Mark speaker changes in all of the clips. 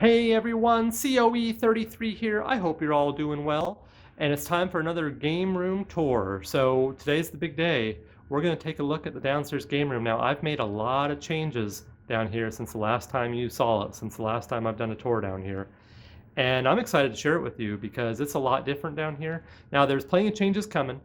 Speaker 1: Hey everyone, COE33 here. I hope you're all doing well. And it's time for another game room tour. So today's the big day. We're going to take a look at the downstairs game room. Now, I've made a lot of changes down here since the last time you saw it, since the last time I've done a tour down here. And I'm excited to share it with you because it's a lot different down here. Now, there's plenty of changes coming.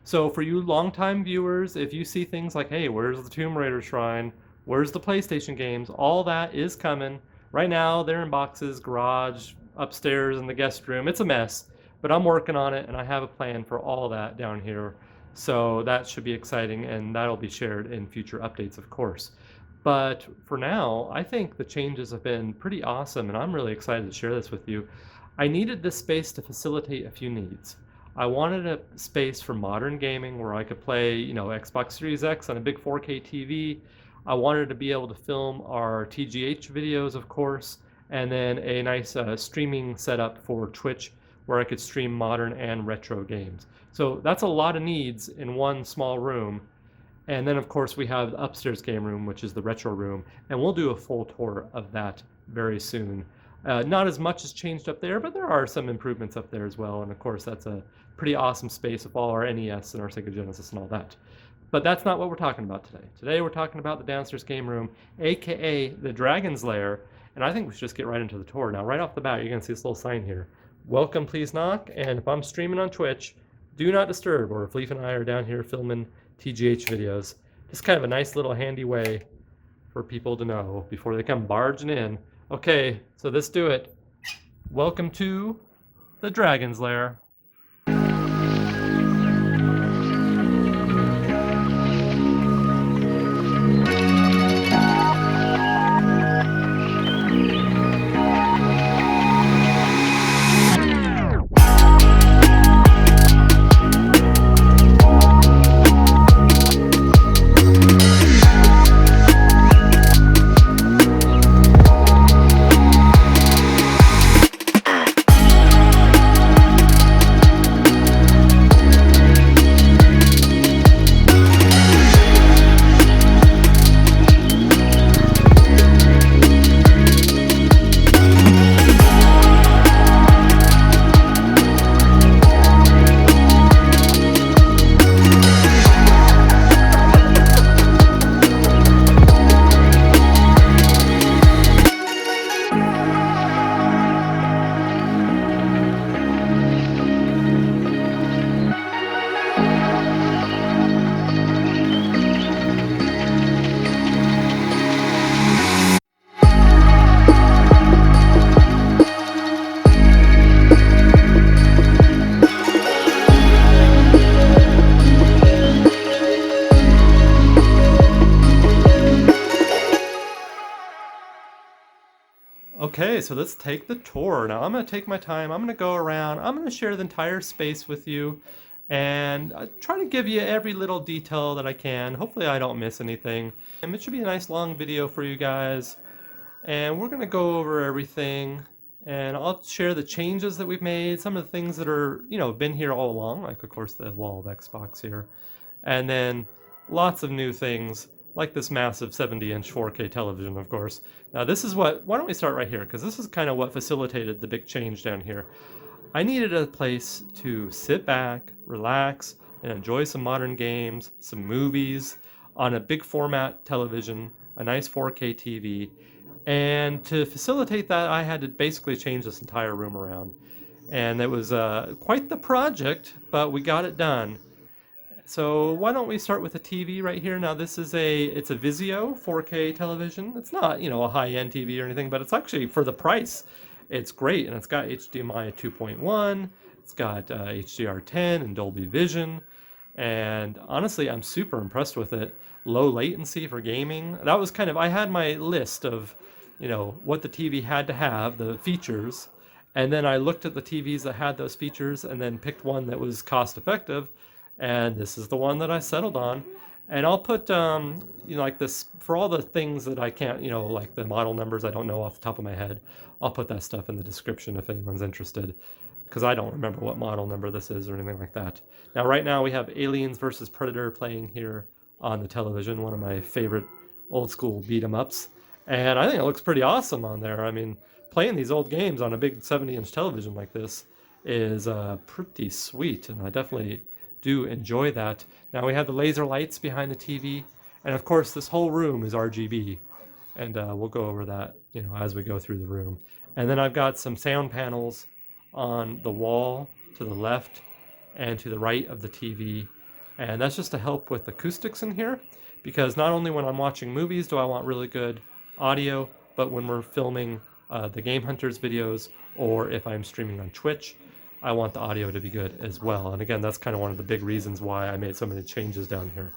Speaker 1: So for you longtime viewers, if you see things like, hey, where's the Tomb Raider shrine? Where's the PlayStation games? All that is coming. Right now, they're in boxes, garage, upstairs in the guest room. It's a mess, but I'm working on it and I have a plan for all that down here. So that should be exciting and that'll be shared in future updates, of course. But for now, I think the changes have been pretty awesome and I'm really excited to share this with you. I needed this space to facilitate a few needs. I wanted a space for modern gaming where I could play, Xbox Series X on a big 4K TV. I wanted to be able to film our TGH videos, of course, and then a nice streaming setup for Twitch where I could stream modern and retro games. So that's a lot of needs in one small room. And then, of course, we have the upstairs game room, which is the retro room, and we'll do a full tour of that very soon. Not as much has changed up there, but there are some improvements up there as well. And of course, that's a pretty awesome space with all our NES and our Sega Genesis and all that. But that's not what we're talking about today. Today we're talking about the downstairs game room, aka the Dragon's Lair. And I think we should just get right into the tour. Now, right off the bat, you're going to see this little sign here. Welcome, please knock. And if I'm streaming on Twitch, do not disturb. Or if Leaf and I are down here filming TGH videos, just kind of a nice little handy way for people to know before they come barging in. Okay, so let's do it. Welcome to the Dragon's Lair. Okay, so let's take the tour. Now I'm going to take my time. I'm going to go around. I'm going to share the entire space with you and try to give you every little detail that I can. Hopefully I don't miss anything. And it should be a nice long video for you guys. And we're going to go over everything and I'll share the changes that we've made, some of the things that are, been here all along, like of course the wall of Xbox here. And then lots of new things like this massive 70-inch 4K television, of course. Now this is why don't we start right here, because this is kind of what facilitated the big change down here. I needed a place to sit back, relax, and enjoy some modern games, some movies, on a big format television, a nice 4K TV. And to facilitate that, I had to basically change this entire room around. And it was quite the project, but we got it done. So why don't we start with a TV right here? Now it's a Vizio 4K television. It's not, a high-end TV or anything, but it's actually, for the price, it's great. And it's got HDMI 2.1, it's got HDR10 and Dolby Vision. And honestly, I'm super impressed with it. Low latency for gaming. That was I had my list of, what the TV had to have, the features. And then I looked at the TVs that had those features and then picked one that was cost effective. And this is the one that I settled on. And I'll put, like this, for all the things that I can't, like the model numbers I don't know off the top of my head, I'll put that stuff in the description if anyone's interested, because I don't remember what model number this is or anything like that. Now, right now we have Aliens vs. Predator playing here on the television, one of my favorite old school beat 'em ups. And I think it looks pretty awesome on there. I mean, playing these old games on a big 70-inch television like this is pretty sweet, and I definitely do enjoy that. Now we have the laser lights behind the TV, and of course this whole room is RGB, and we'll go over that, you know, as we go through the room. And then I've got some sound panels on the wall to the left and to the right of the TV, and that's just to help with acoustics in here, because not only when I'm watching movies do I want really good audio, but when we're filming the Game Hunters videos, or if I'm streaming on Twitch, I want the audio to be good as well. And again, that's kind of one of the big reasons why I made so many changes down here.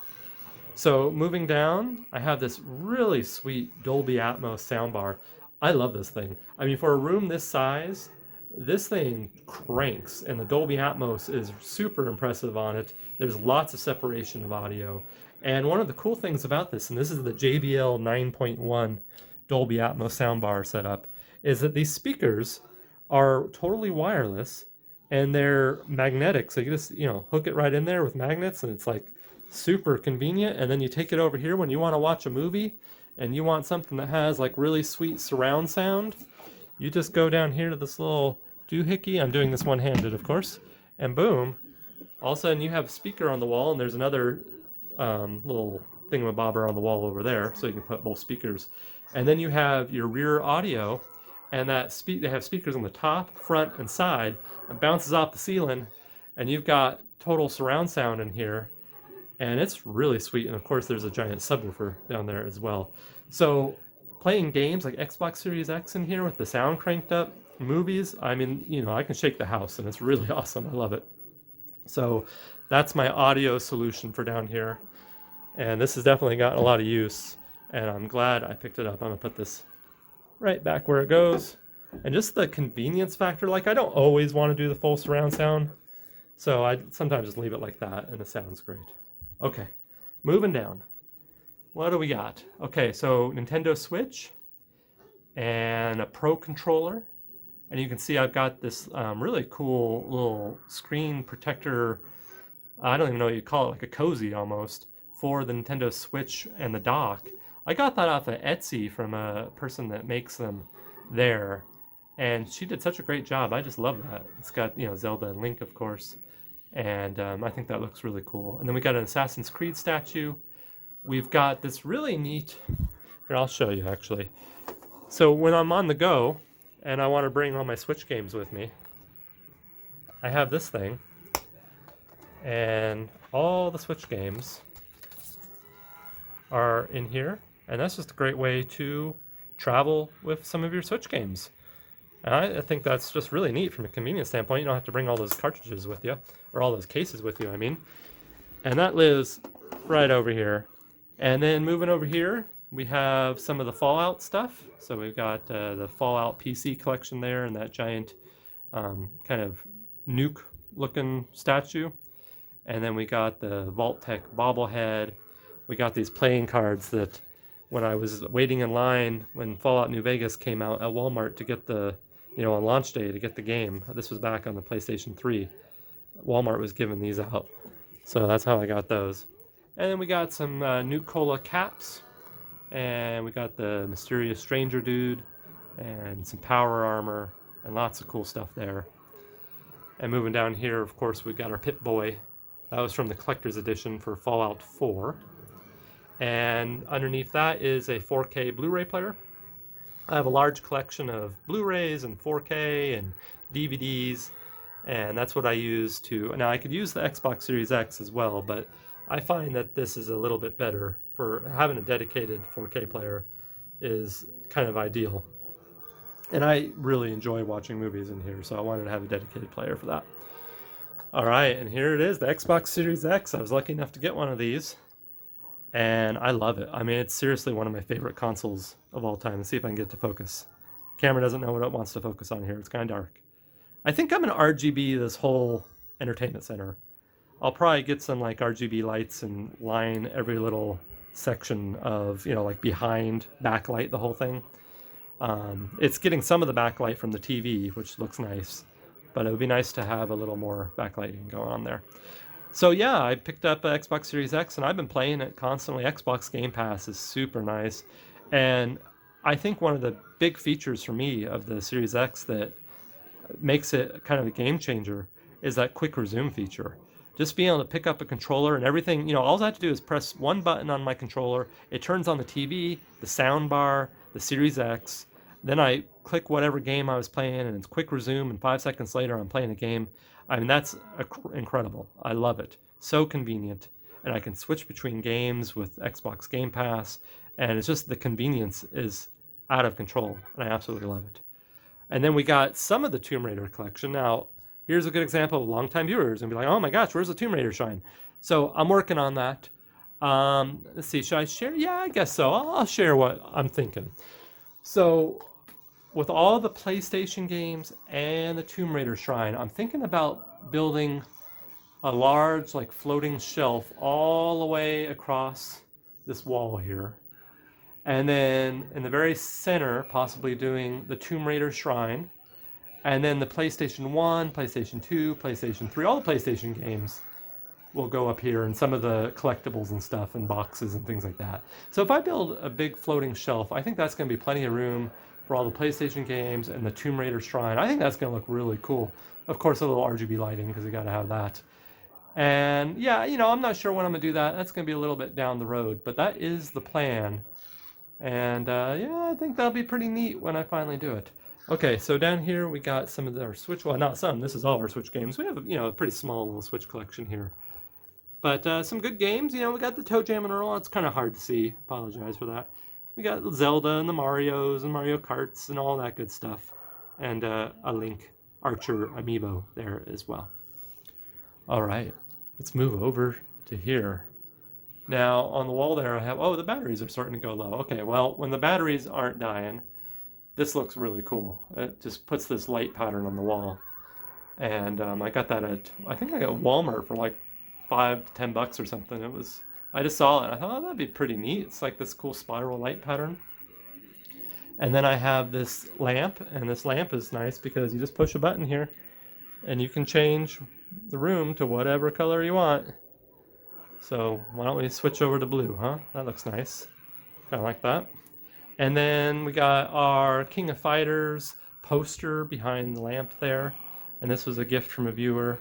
Speaker 1: So moving down, I have this really sweet Dolby Atmos soundbar. I love this thing. I mean, for a room this size, this thing cranks, and the Dolby Atmos is super impressive on it. There's lots of separation of audio. And one of the cool things about this, and this is the JBL 9.1 Dolby Atmos soundbar setup, is that these speakers are totally wireless, and they're magnetic. So you just, you know, hook it right in there with magnets, and it's like super convenient. And then you take it over here when you want to watch a movie and you want something that has like really sweet surround sound. You just go down here to this little doohickey. I'm doing this one-handed, of course. And boom, all of a sudden you have a speaker on the wall, and there's another little thingamabobber on the wall over there, so you can put both speakers. And then you have your rear audio, and they have speakers on the top, front, and side. It bounces off the ceiling, and you've got total surround sound in here, and it's really sweet. And of course, there's a giant subwoofer down there as well. So playing games like Xbox Series X in here with the sound cranked up, movies, I mean, you know, I can shake the house, and it's really awesome. I love it. So that's my audio solution for down here, and this has definitely gotten a lot of use, and I'm glad I picked it up. I'm gonna put this right back where it goes. And just the convenience factor, like I don't always want to do the full surround sound, so I sometimes just leave it like that, and it sounds great. Okay, moving down. What do we got? Okay, so Nintendo Switch and a Pro controller, and you can see I've got this really cool little screen protector. I don't even know what you call it, like a cozy almost, for the Nintendo Switch and the dock. I got that off of Etsy from a person that makes them there, and she did such a great job. I just love that. It's got, you know, Zelda and Link, of course, and I think that looks really cool. And then we got an Assassin's Creed statue. We've got this really neat, here, I'll show you actually. So when I'm on the go and I want to bring all my Switch games with me, I have this thing, and all the Switch games are in here, and that's just a great way to travel with some of your Switch games. And I think that's just really neat from a convenience standpoint. You don't have to bring all those cartridges with you, or all those cases with you, I mean. And that lives right over here. And then moving over here, we have some of the Fallout stuff. So we've got the Fallout PC collection there, and that giant kind of nuke looking statue. And then we got the Vault-Tec bobblehead. We got these playing cards that when I was waiting in line when Fallout New Vegas came out at Walmart to get the, you know, on launch day to get the game. This was back on the PlayStation 3. Walmart was giving these out. So that's how I got those. And then we got some Nuke Cola caps. And we got the Mysterious Stranger dude. And some power armor. And lots of cool stuff there. And moving down here, of course, we got our Pip-Boy. That was from the collector's edition for Fallout 4. And underneath that is a 4K Blu-ray player. I have a large collection of Blu-rays and 4K and DVDs, and that's what I use to... Now, I could use the Xbox Series X as well, but I find that this is a little bit better. For having a dedicated 4K player is kind of ideal. And I really enjoy watching movies in here, so I wanted to have a dedicated player for that. All right, and here it is, the Xbox Series X. I was lucky enough to get one of these, and I love it. I mean, it's seriously one of my favorite consoles of all time. Let's see if I can get to focus. Camera doesn't know what it wants to focus on here. It's kind of dark. I think I'm going to RGB this whole entertainment center. I'll probably get some like RGB lights and line every little section of, you know, like behind, backlight the whole thing. It's getting some of the backlight from the TV, which looks nice, but it would be nice to have a little more backlighting going on there. So yeah, I picked up an Xbox Series X, and I've been playing it constantly. Xbox Game Pass is super nice, and I think one of the big features for me of the Series X that makes it kind of a game changer is that quick resume feature. Just being able to pick up a controller and everything, all I have to do is press one button on my controller. It turns on the TV, the sound bar, the Series X. Then I click whatever game I was playing and it's quick resume, and 5 seconds later I'm playing a game. I mean, that's incredible. I love it. So convenient. And I can switch between games with Xbox Game Pass. And it's just the convenience is out of control. And I absolutely love it. And then we got some of the Tomb Raider collection. Now, here's a good example of longtime viewers and be like, oh my gosh, where's the Tomb Raider shrine? So I'm working on that. Let's see, should I share? Yeah, I guess so. I'll share what I'm thinking. So with all the PlayStation games and the Tomb Raider shrine, I'm thinking about building a large like floating shelf all the way across this wall here. And then in the very center, possibly doing the Tomb Raider shrine. And then the PlayStation 1, PlayStation 2, PlayStation 3, all the PlayStation games will go up here, and some of the collectibles and stuff and boxes and things like that. So if I build a big floating shelf, I think that's going to be plenty of room for all the PlayStation games and the Tomb Raider shrine. I think that's going to look really cool. Of course, a little RGB lighting because you got to have that. And yeah, I'm not sure when I'm going to do that. That's going to be a little bit down the road, but that is the plan. And yeah, I think that'll be pretty neat when I finally do it. Okay, so down here we got some of our Switch, well, not some, this is all our Switch games. We have, a pretty small little Switch collection here. But some good games, we got the Toe Jam and Earl, it's kind of hard to see, apologize for that. We got Zelda and the Marios and Mario Karts and all that good stuff. And a Link Archer amiibo there as well. All right, let's move over to here. Now, on the wall there I have, the batteries are starting to go low. Okay, well, when the batteries aren't dying, this looks really cool. It just puts this light pattern on the wall. And I got that I think I got Walmart for like $5 to $10 or something. I just saw it and I thought, that'd be pretty neat. It's like this cool spiral light pattern. And then I have this lamp, and this lamp is nice because you just push a button here and you can change the room to whatever color you want. So why don't we switch over to blue, huh? That looks nice. Kind of like that. And then we got our King of Fighters poster behind the lamp there. And this was a gift from a viewer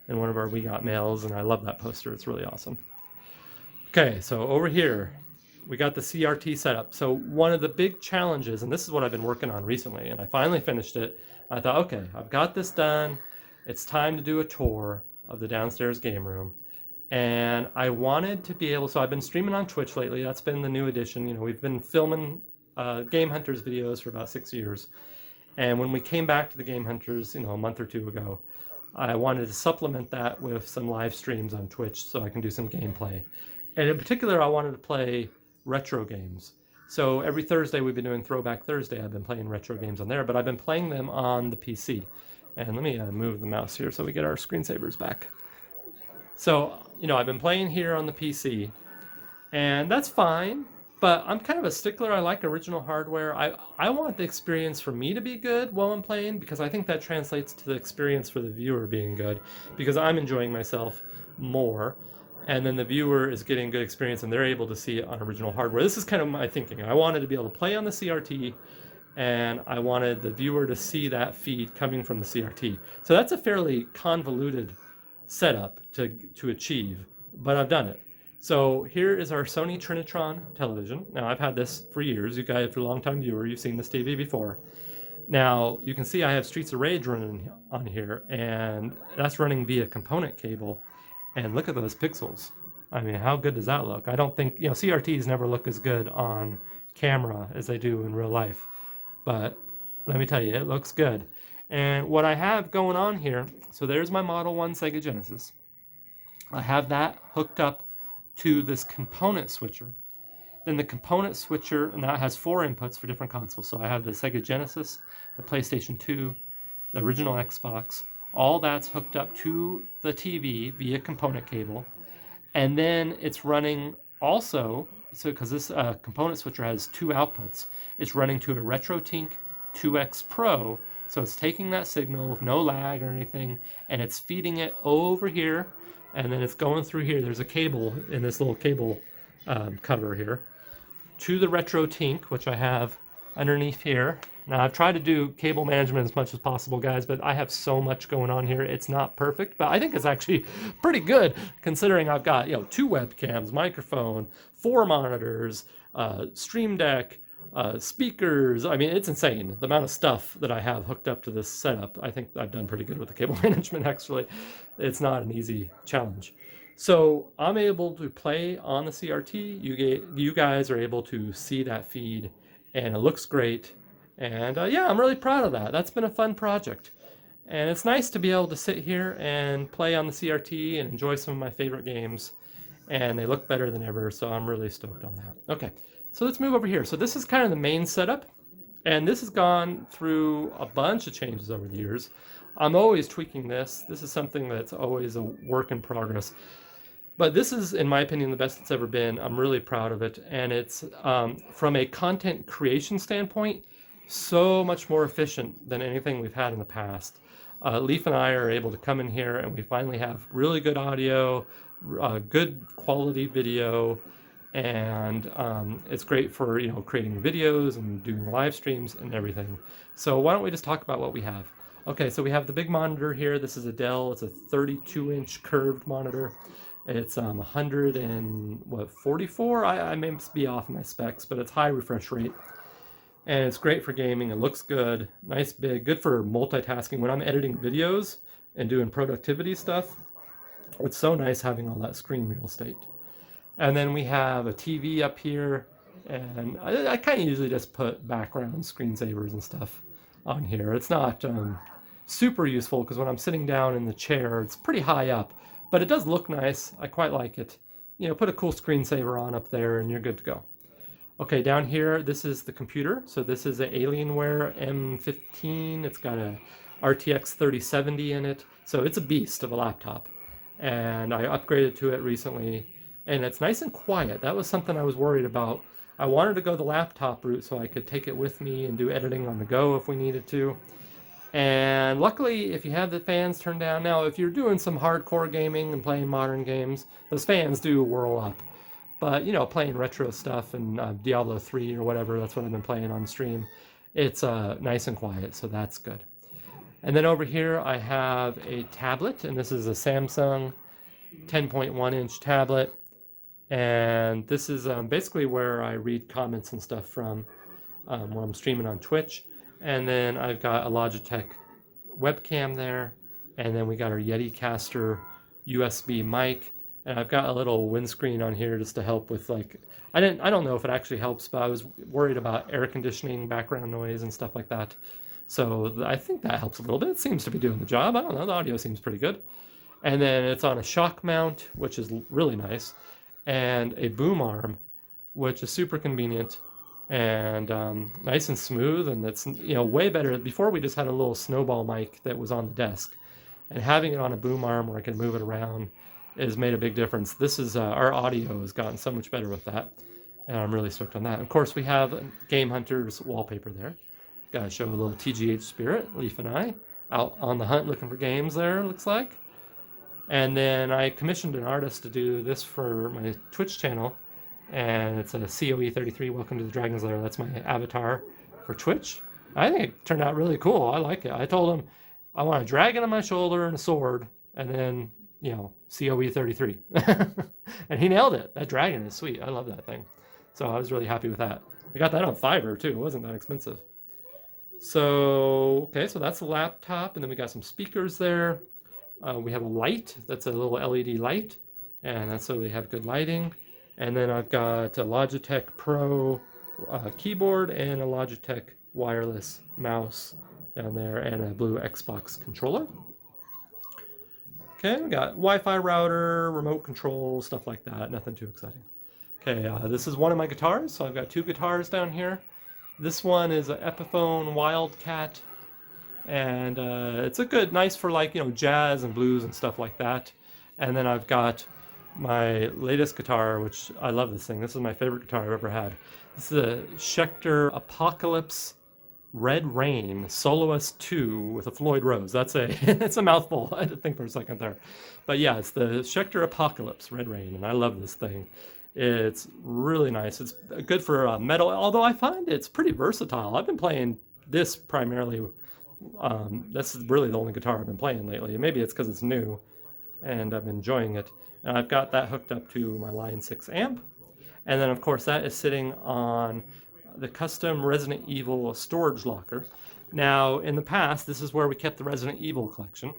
Speaker 1: in one of our We Got mails, and I love that poster. It's really awesome. Okay, so over here, we got the CRT setup. So one of the big challenges, and this is what I've been working on recently, and I finally finished it. I thought, okay, I've got this done. It's time to do a tour of the downstairs game room. And I wanted to be able, so I've been streaming on Twitch lately. That's been the new addition. We've been filming Game Hunters videos for about 6 years. And when we came back to the Game Hunters, a month or two ago, I wanted to supplement that with some live streams on Twitch so I can do some gameplay. And in particular, I wanted to play retro games. So every Thursday we've been doing Throwback Thursday. I've been playing retro games on there, but I've been playing them on the PC. And let me move the mouse here so we get our screensavers back. So, I've been playing here on the PC, and that's fine, but I'm kind of a stickler. I like original hardware. I want the experience for me to be good while I'm playing, because I think that translates to the experience for the viewer being good, because I'm enjoying myself more, and then the viewer is getting good experience and they're able to see it on original hardware. This is kind of my thinking. I wanted to be able to play on the CRT, and I wanted the viewer to see that feed coming from the CRT. So that's a fairly convoluted setup to achieve, but I've done it. So here is our Sony Trinitron television. Now, I've had this for years. You guys, if you're a long-time viewer, you've seen this TV before. Now, you can see I have Streets of Rage running on here, and that's running via component cable. And look at those pixels. I mean, how good does that look? I don't think, CRTs never look as good on camera as they do in real life. But let me tell you, it looks good. And what I have going on here, so there's my Model 1 Sega Genesis. I have that hooked up to this component switcher. Then the component switcher, and that has 4 inputs for different consoles. So I have the Sega Genesis, the PlayStation 2, the original Xbox. All that's hooked up to the TV via component cable. And then it's running also, so because this component switcher has 2 outputs, it's running to a RetroTink 2X Pro. So it's taking that signal with no lag or anything, and it's feeding it over here, and then it's going through here. There's a cable in this little cable cover here to the RetroTink, which I have underneath here. Now I've tried to do cable management as much as possible, guys, but I have so much going on here. It's not perfect, but I think it's actually pretty good considering I've got, 2 webcams, microphone, 4 monitors, stream deck, speakers. I mean, it's insane the amount of stuff that I have hooked up to this setup. I think I've done pretty good with the cable management, actually. It's not an easy challenge. So I'm able to play on the CRT. You guys are able to see that feed, and it looks great. And yeah, I'm really proud of that. That's been a fun project. And it's nice to be able to sit here and play on the CRT and enjoy some of my favorite games. And they look better than ever, so I'm really stoked on that. Okay, so let's move over here. So this is kind of the main setup. And this has gone through a bunch of changes over the years. I'm always tweaking this. This is something that's always a work in progress. But this is, in my opinion, the best it's ever been. I'm really proud of it. And it's, from a content creation standpoint, so much more efficient than anything we've had in the past. Leaf and I are able to come in here and we finally have really good audio, good quality video, and it's great for creating videos and doing live streams and everything. So why don't we just talk about what we have? Okay, so we have the big monitor here. This is a Dell. It's a 32-inch curved monitor. It's 144. I may be off my specs, but it's high refresh rate. And it's great for gaming. It looks good, nice big, good for multitasking. When I'm editing videos and doing productivity stuff, it's so nice having all that screen real estate. And then we have a TV up here, and I kind of usually just put background screensavers and stuff on here. It's not super useful because when I'm sitting down in the chair, it's pretty high up, but it does look nice. I quite like it. Put a cool screensaver on up there and you're good to go. Okay, down here, this is the computer. So this is an Alienware M15. It's got a RTX 3070 in it. So it's a beast of a laptop. And I upgraded to it recently. And it's nice and quiet. That was something I was worried about. I wanted to go the laptop route so I could take it with me and do editing on the go if we needed to. And luckily, if you have the fans turned down, now if you're doing some hardcore gaming and playing modern games, those fans do whirl up. But, playing retro stuff and Diablo 3 or whatever, that's what I've been playing on stream, it's nice and quiet, so that's good. And then over here, I have a tablet, and this is a Samsung 10.1-inch tablet. And this is basically where I read comments and stuff from when I'm streaming on Twitch. And then I've got a Logitech webcam there. And then we got our Yeti Caster USB mic. And I've got a little windscreen on here just to help with I don't know if it actually helps, but I was worried about air conditioning, background noise and stuff like that. So I think that helps a little bit. It seems to be doing the job. I don't know, the audio seems pretty good. And then it's on a shock mount, which is really nice, and a boom arm, which is super convenient and nice and smooth. And it's way better. Before we just had a little snowball mic that was on the desk, and having it on a boom arm where I can move it around has made a big difference. This is our audio has gotten so much better with that, and I'm really stoked on that. Of course, we have Game Hunter's wallpaper there. Got to show a little TGH spirit. Leaf and I out on the hunt looking for games there, looks like. And then I commissioned an artist to do this for my Twitch channel, and it's a COE33, Welcome to the Dragon's Lair. That's my avatar for Twitch. I think it turned out really cool. I like it. I told him I want a dragon on my shoulder and a sword, and then COE33. And he nailed it. That dragon is sweet. I love that thing. So I was really happy with that. I got that on Fiverr too. It wasn't that expensive. So, okay, so that's the laptop. And then we got some speakers there. We have a light. That's a little LED light. And that's so we have good lighting. And then I've got a Logitech Pro keyboard and a Logitech wireless mouse down there and a blue Xbox controller. Okay, we got Wi-Fi router, remote control, stuff like that. Nothing too exciting. Okay, this is one of my guitars. So I've got 2 guitars down here. This one is an Epiphone Wildcat, and it's a good, nice for jazz and blues and stuff like that. And then I've got my latest guitar, which I love this thing. This is my favorite guitar I've ever had. This is a Schecter Apocalypse Red Rain Soloist 2 with a Floyd Rose. That's it's a mouthful. I had to think for a second there. But yeah, it's the Schecter Apocalypse Red Rain, and I love this thing. It's really nice. It's good for metal, although I find it's pretty versatile. I've been playing this primarily. This is really the only guitar I've been playing lately. Maybe it's because it's new and I'm enjoying it. And I've got that hooked up to my Line 6 amp. And then, of course, that is sitting on the custom Resident Evil storage locker. Now, in the past, this is where we kept the Resident Evil collection.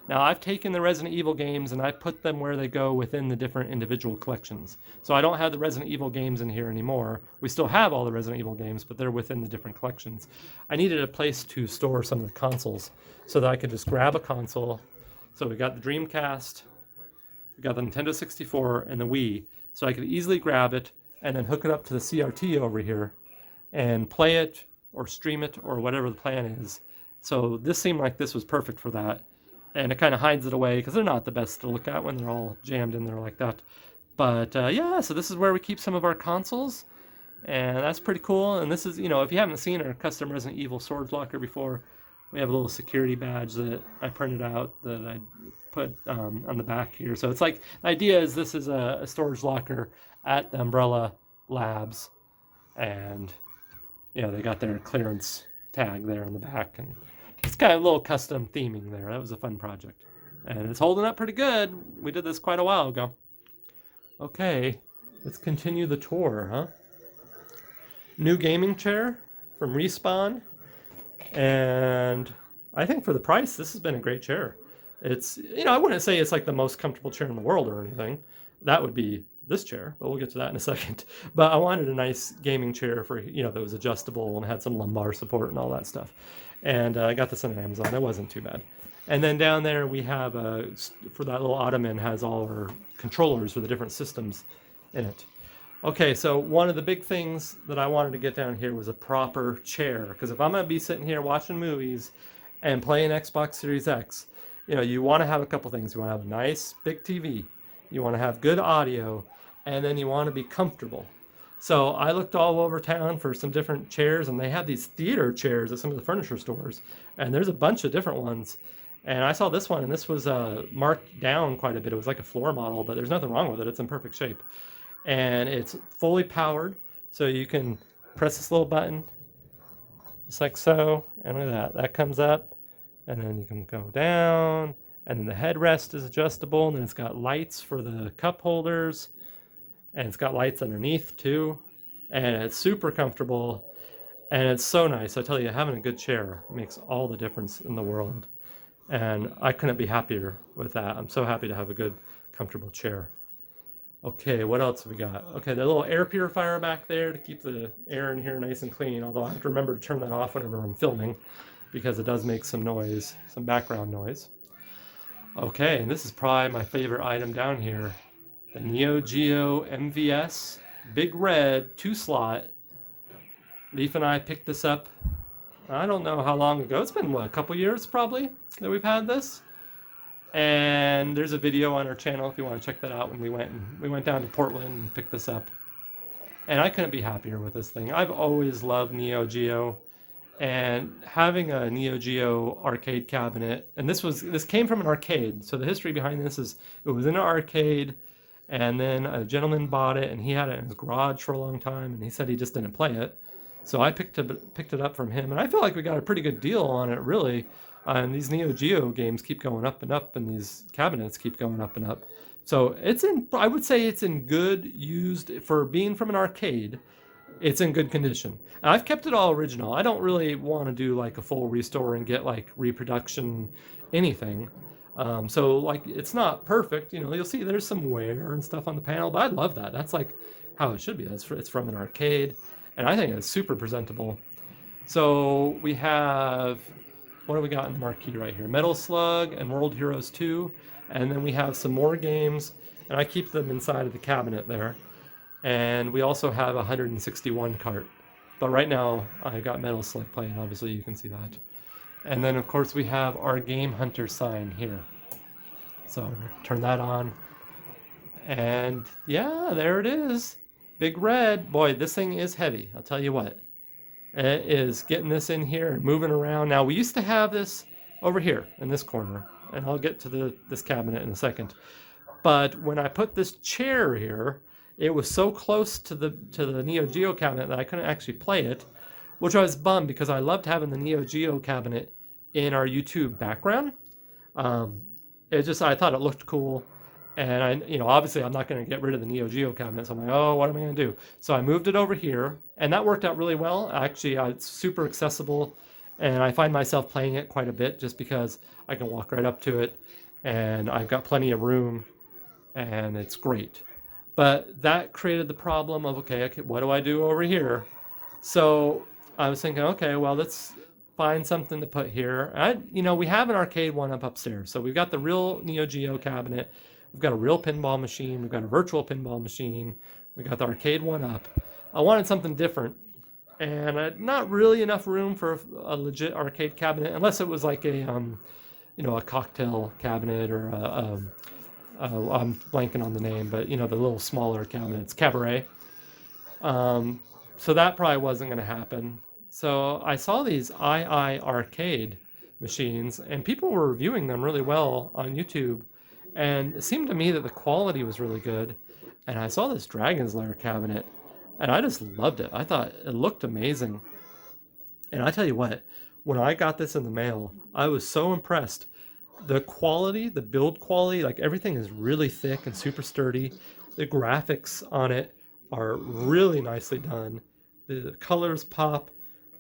Speaker 1: Now, I've taken the Resident Evil games and I put them where they go within the different individual collections. So I don't have the Resident Evil games in here anymore. We still have all the Resident Evil games, but they're within the different collections. I needed a place to store some of the consoles so that I could just grab a console. So we got the Dreamcast, we got the Nintendo 64, and the Wii. So I could easily grab it and then hook it up to the CRT over here and play it or stream it or whatever the plan is. So this seemed like this was perfect for that. And it kind of hides it away because they're not the best to look at when they're all jammed in there like that. But yeah, so this is where we keep some of our consoles. And that's pretty cool. And this is, you know, if you haven't seen our custom Resident Evil storage locker before, we have a little security badge that I printed out that I put on the back here. So it's like, the idea is this is a storage locker at the Umbrella Labs. And, you know, they got their clearance tag there on the back. And it's kind of a little custom theming there. That was a fun project. And it's holding up pretty good. We did this quite a while ago. Okay, let's continue the tour, huh? New gaming chair from Respawn. And I think for the price, this has been a great chair. It's, you know, I wouldn't say it's like the most comfortable chair in the world or anything. That would be this chair, but we'll get to that in a second. But I wanted a nice gaming chair for, you know, that was adjustable and had some lumbar support and all that stuff. And I got this on Amazon. It wasn't too bad. And then down there we have, for that little ottoman, has all our controllers for the different systems in it. Okay, so one of the big things that I wanted to get down here was a proper chair. Because if I'm going to be sitting here watching movies and playing Xbox Series X, you know, you want to have a couple things. You want to have a nice big TV. You want to have good audio. And then you want to be comfortable. So I looked all over town for some different chairs, and they have these theater chairs at some of the furniture stores, and there's a bunch of different ones. And I saw this one, and this was marked down quite a bit. It was like a floor model, but there's nothing wrong with it. It's in perfect shape. And it's fully powered, so you can press this little button, just like so, and look at that. That comes up, and then you can go down, and then the headrest is adjustable, and then it's got lights for the cup holders. And it's got lights underneath too, and it's super comfortable, and it's so nice. I tell you, having a good chair makes all the difference in the world, and I couldn't be happier with that. I'm so happy to have a good, comfortable chair. Okay, what else have we got? Okay, the little air purifier back there to keep the air in here nice and clean, although I have to remember to turn that off whenever I'm filming, because it does make some noise, some background noise. Okay, and this is probably my favorite item down here. The Neo Geo MVS, big red, 2-slot. Leaf and I picked this up, I don't know how long ago. It's been, what, a couple years probably that we've had this. And there's a video on our channel if you want to check that out when we went down to Portland and picked this up. And I couldn't be happier with this thing. I've always loved Neo Geo. And having a Neo Geo arcade cabinet, and this came from an arcade. So the history behind this is it was in an arcade. And then a gentleman bought it, and he had it in his garage for a long time, and he said he just didn't play it. So I picked it up from him, and I feel like we got a pretty good deal on it, really. And these Neo Geo games keep going up and up, and these cabinets keep going up and up. So I would say it's in good, used, for being from an arcade, it's in good condition. And I've kept it all original. I don't really want to do like a full restore and get like reproduction anything. So like it's not perfect, you know, you'll see there's some wear and stuff on the panel, but I love that. That's like how it should be. It's from an arcade, and I think it's super presentable. So we have, what do we got in the marquee right here? Metal Slug and World Heroes 2, and then we have some more games, and I keep them inside of the cabinet there. And we also have a 161 cart, but right now I've got Metal Slug playing, obviously you can see that. And then, of course, we have our Game Hunter sign here. So turn that on. And yeah, there it is. Big red. Boy, this thing is heavy. I'll tell you what. It is getting this in here and moving around. Now, we used to have this over here in this corner. And I'll get to this cabinet in a second. But when I put this chair here, it was so close to the Neo Geo cabinet that I couldn't actually play it, which I was bummed because I loved having the Neo Geo cabinet in our YouTube background. Um, I thought it looked cool, and obviously I'm not going to get rid of the Neo Geo cabinet. So I'm like, oh, what am I going to do? So I moved it over here, and that worked out really well. Actually, it's super accessible, and I find myself playing it quite a bit just because I can walk right up to it, and I've got plenty of room, and it's great. But that created the problem of, okay, what do I do over here? So I was thinking, okay, well, let's find something to put here. We have an arcade one up upstairs. So we've got the real Neo Geo cabinet. We've got a real pinball machine. We've got a virtual pinball machine. We got the arcade one up. I wanted something different, and not really enough room for a legit arcade cabinet, unless it was like a cocktail cabinet or I'm blanking on the name, but the little smaller cabinets, cabaret. So that probably wasn't going to happen. So I saw these II arcade machines, and people were reviewing them really well on YouTube, and it seemed to me that the quality was really good. And I saw this Dragon's Lair cabinet, and I just loved it. I thought it looked amazing. And I tell you what, when I got this in the mail, I was so impressed. The quality, the build quality, like everything is really thick and super sturdy. The graphics on it are really nicely done. The colors pop.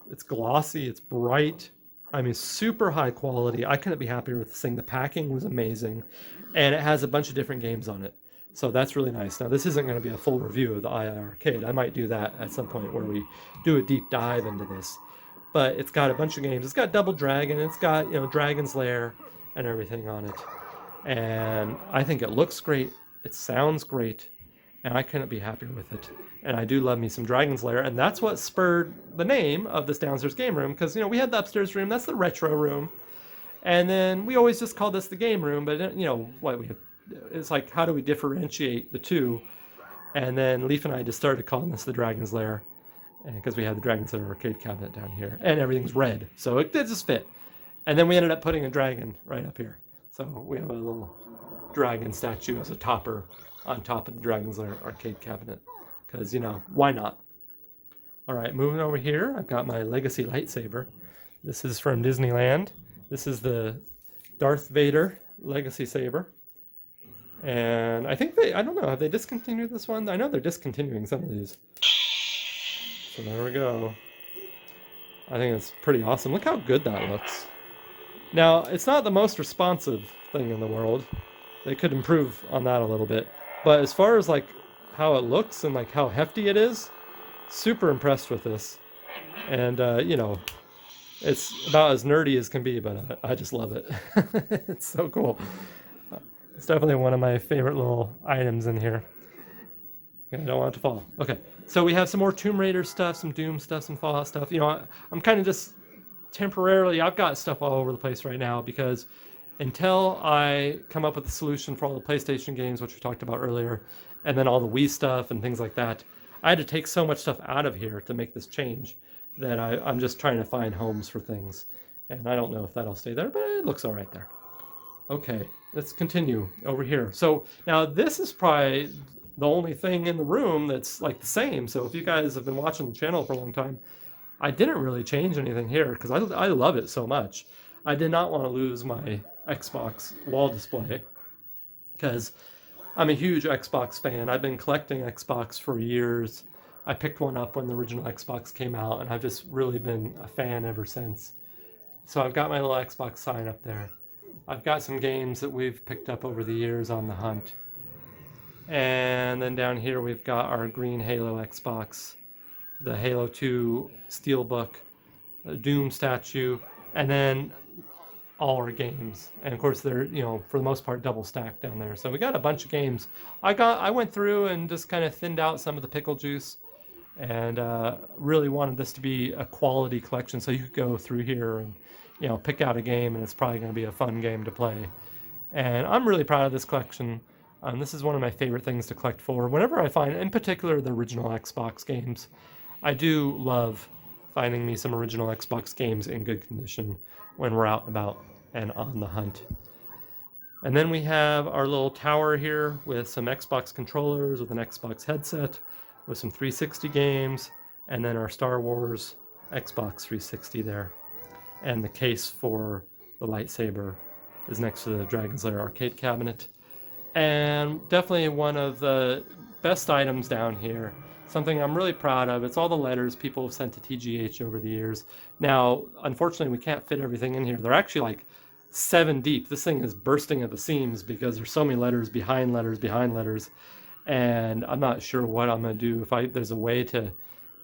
Speaker 1: It's glossy. It's bright. I mean, super high quality. I couldn't be happier with this thing. The packing was amazing, and it has a bunch of different games on it. So that's really nice. Now, this isn't going to be a full review of the II Arcade. I might do that at some point where we do a deep dive into this. But it's got a bunch of games. It's got Double Dragon. It's got, Dragon's Lair and everything on it. And I think it looks great. It sounds great. And I couldn't be happier with it. And I do love me some Dragon's Lair. And that's what spurred the name of this downstairs game room. Because, we had the upstairs room. That's the retro room. And then we always just called this the game room. But, it's like, how do we differentiate the two? And then Leaf and I just started calling this the Dragon's Lair. Because we have the Dragon's Lair arcade cabinet down here. And everything's red. So it did just fit. And then we ended up putting a dragon right up here. So we have a little dragon statue as a topper on top of the Dragon's Lair arcade cabinet. Because, why not? All right, moving over here, I've got my Legacy lightsaber. This is from Disneyland. This is the Darth Vader Legacy saber. And I think I don't know, have they discontinued this one? I know they're discontinuing some of these. So there we go. I think it's pretty awesome. Look how good that looks. Now, it's not the most responsive thing in the world. They could improve on that a little bit. But as far as like how it looks and like how hefty it is, super impressed with this. And it's about as nerdy as can be, but I just love it. It's so cool. It's definitely one of my favorite little items in here. I don't want it to fall. Okay, so we have some more Tomb Raider stuff, some Doom stuff, some Fallout stuff. I'm kind of just temporarily, I've got stuff all over the place right now because until I come up with a solution for all the PlayStation games, which we talked about earlier, and then all the Wii stuff and things like that, I had to take so much stuff out of here to make this change that I'm just trying to find homes for things. And I don't know if that'll stay there, but it looks all right there. Okay, let's continue over here. So now this is probably the only thing in the room that's like the same. So if you guys have been watching the channel for a long time, I didn't really change anything here because I love it so much. I did not want to lose my Xbox wall display because I'm a huge Xbox fan. I've been collecting Xbox for years. I picked one up when the original Xbox came out, and I've just really been a fan ever since. So I've got my little Xbox sign up there. I've got some games that we've picked up over the years on the hunt. And then down here we've got our green Halo Xbox, the Halo 2 Steelbook, a Doom statue, and then all our games. And of course they're, for the most part double stacked down there. So we got a bunch of games. I went through and just kind of thinned out some of the pickle juice and really wanted this to be a quality collection so you could go through here and pick out a game, and it's probably going to be a fun game to play. And I'm really proud of this collection. This is one of my favorite things to collect for. Whenever I find, in particular, the original Xbox games, I do love finding me some original Xbox games in good condition when we're out and about and on the hunt. And then we have our little tower here with some Xbox controllers, with an Xbox headset, with some 360 games, and then our Star Wars Xbox 360 there. And the case for the lightsaber is next to the Dragon's Lair arcade cabinet. And definitely one of the best items down here. Something I'm really proud of. It's all the letters people have sent to TGH over the years. Now, unfortunately, we can't fit everything in here. They're actually like 7 deep. This thing is bursting at the seams because there's so many letters behind letters behind letters. And I'm not sure what I'm going to do. If there's a way to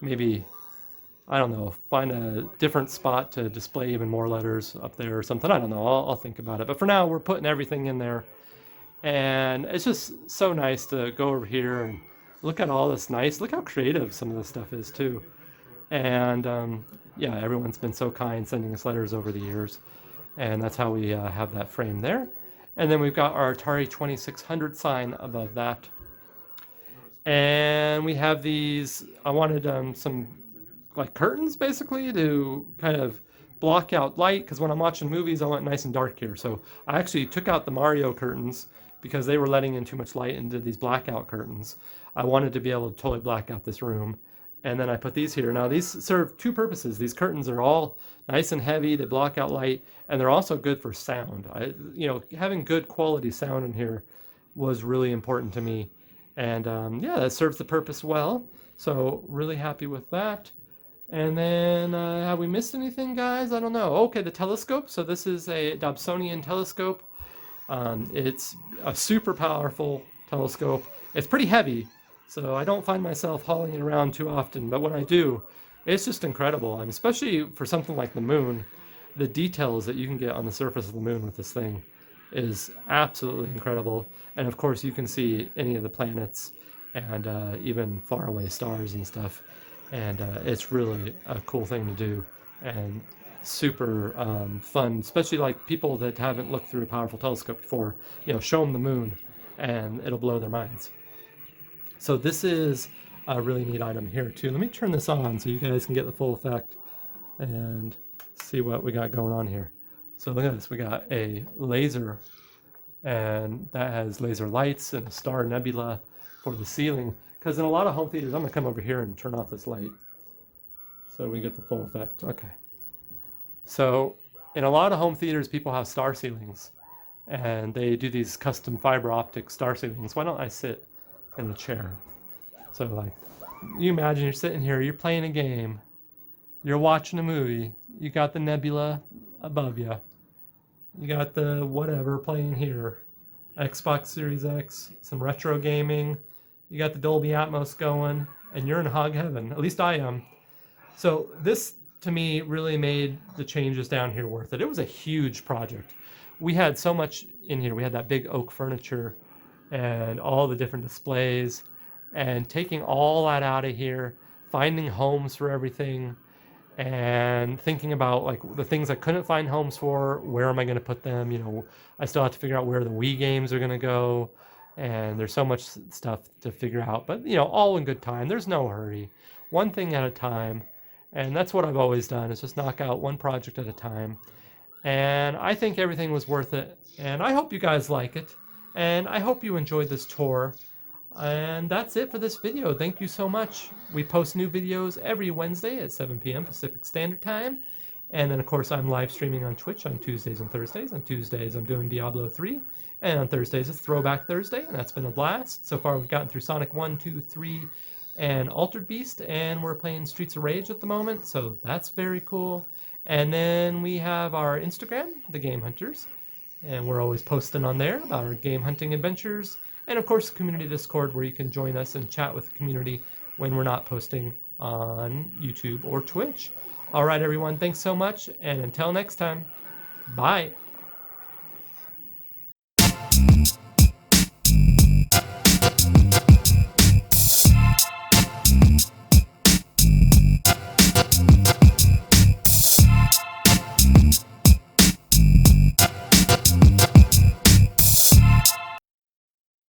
Speaker 1: maybe, I don't know, find a different spot to display even more letters up there or something. I don't know. I'll think about it. But for now, we're putting everything in there. And it's just so nice to go over here and look at all this nice. Look how creative some of this stuff is too. And yeah, everyone's been so kind sending us letters over the years. And that's how we have that frame there. And then we've got our Atari 2600 sign above that. And we have these, I wanted some like curtains basically to kind of block out light, because when I'm watching movies I want nice and dark here. So I actually took out the Mario curtains because they were letting in too much light and did these blackout curtains. I wanted to be able to totally black out this room. And then I put these here. Now these serve 2 purposes. These curtains are all nice and heavy, they block out light, and they're also good for sound. Having good quality sound in here was really important to me. And yeah, that serves the purpose well. So really happy with that. And then have we missed anything, guys? I don't know. Okay, the telescope. So this is a Dobsonian telescope. It's a super powerful telescope. It's pretty heavy, so I don't find myself hauling it around too often, but when I do, it's just incredible. I mean, especially for something like the moon, the details that you can get on the surface of the moon with this thing is absolutely incredible. And of course, you can see any of the planets and even faraway stars and stuff. And it's really a cool thing to do. And super fun, especially like people that haven't looked through a powerful telescope before. Show them the moon and it'll blow their minds. So this is a really neat item here too. Let me turn this on so you guys can get the full effect and see what we got going on here. So look at this, we got a laser, and that has laser lights and a star nebula for the ceiling. Because in a lot of home theaters, I'm gonna come over here and turn off this light so we get the full effect. Okay. So in a lot of home theaters, people have star ceilings, and they do these custom fiber optic star ceilings. Why don't I sit in the chair? So like, you imagine you're sitting here, you're playing a game, you're watching a movie, you got the nebula above you, you got the whatever playing here, Xbox Series X, some retro gaming, you got the Dolby Atmos going, and you're in hog heaven. At least I am. So this, to me, really made the changes down here worth it. It was a huge project. We had so much in here. We had that big oak furniture and all the different displays, and taking all that out of here, finding homes for everything, and thinking about like the things I couldn't find homes for, where am I going to put them? I still have to figure out where the Wii games are going to go, and there's so much stuff to figure out, but all in good time. There's no hurry, one thing at a time. And that's what I've always done, is just knock out one project at a time. And I think everything was worth it. And I hope you guys like it. And I hope you enjoyed this tour. And that's it for this video. Thank you so much. We post new videos every Wednesday at 7 p.m. Pacific Standard Time. And then, of course, I'm live streaming on Twitch on Tuesdays and Thursdays. On Tuesdays, I'm doing Diablo 3. And on Thursdays, it's Throwback Thursday. And that's been a blast. So far, we've gotten through Sonic 1, 2, 3, and Altered Beast, and we're playing Streets of Rage at the moment, so that's very cool. And then we have our Instagram, The Game Hunters, and we're always posting on there about our game hunting adventures, and of course community Discord, where you can join us and chat with the community when we're not posting on YouTube or Twitch. All right, everyone, thanks so much, and until next time, bye.